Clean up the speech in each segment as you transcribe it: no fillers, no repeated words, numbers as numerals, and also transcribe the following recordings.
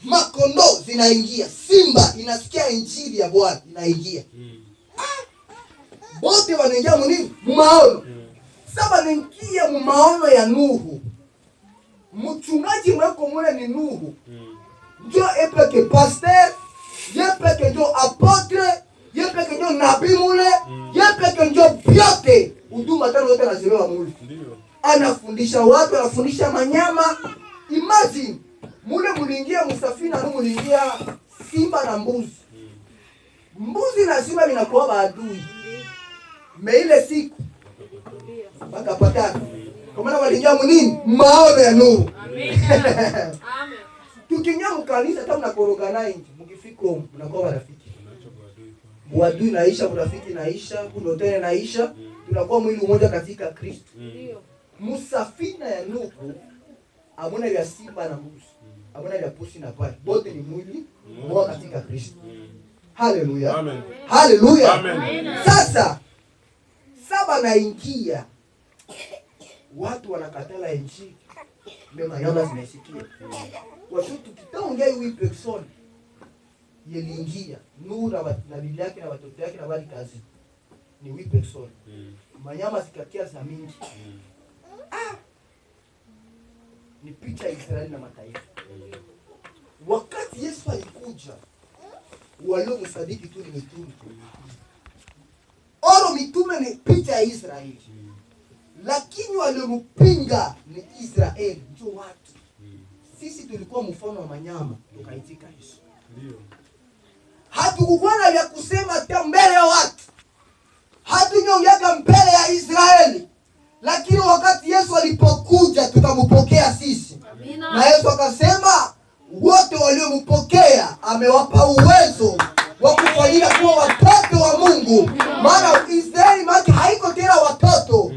makondoo zinaingia, simba inasikia injili ya Bwana inaingia. Bote wanaingia munini? Mumaono. Sasa wanaingia mumaono ya Nuhu. Mchungaji mweko mule ni Nuhu. Ndio epeke pasteur, yepeke ndio apotre, yepeke ndio nabii mule, yepeke ndio vyote. Huduma tano yote anazilewa mule. Anafundisha watu, anafundisha manyama. Imagine mule muliingia musafina na muliingia simba na mbuzi. Mbuzi na simba vinakuwa maadui. Meile siku wakapatana. Kwa maana waliingia munini? Maono ya Nuhu. Amen. Tukiingia mkanisa hata mnakoroga naye nje. Mkifika mnakuwa marafiki. Uadui naisha, urafiki naisha, unotene naisha. Tunakuwa mwili mmoja katika Kristo. Ndio. Musafina ya Nuhu hamuna vya simba na mbuzi. Hamuna vya pusi na pai. Bote ni mwili mmoja katika Kristo. Haleluya. Amen. Haleluya. Amen. Sasa saba naingia. Watu wanakatala injili. Mema yama zinasikia. Watu tukitaongea hivi person yeliingia Nuhu na bibi yake na watoto yake na bali kazi. Ni wi person. Manyama zikakia za mingi. Ni picha ya Israeli na mataifa. Wakati Yesu alikuja, waliomsadiki tu ni mitume. Oro mitume ni picha ya Israeli. Lakini waliompinga ni Israeli, ndio watu. Sisi tulikuwa mfano wa manyama, tukaitika Yesu. Ndio. Hatukukuwa na vya kusema hata mbele ya watu. Hatunyongeka mbele ya Israeli. Lakini wakati Yesu alipokuja tukampokea sisi. Amina. Na Yesu akasema wote waliompokea amewapa uwezo wa kufanyika kuwa watoto wa Mungu. Maana Israeli maana haiko tena watoto.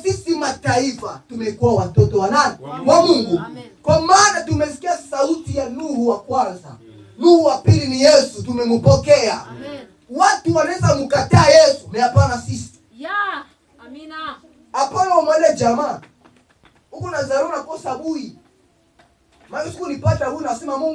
Sisi mataifa tumekuwa watoto wa nani? Wa Mungu. Amen. Kwa maana tumesikia sauti ya Nuhu wa kwanza. Nuhu wa pili ni Yesu, tumempokea. Amen. Watu wanaweza mkataa Yesu, na hapana sisi. Ya, amina. Hapana umwele jamaa. Huko Nazaruna kosa bui. Maana siku nipata huyu nasema Mungu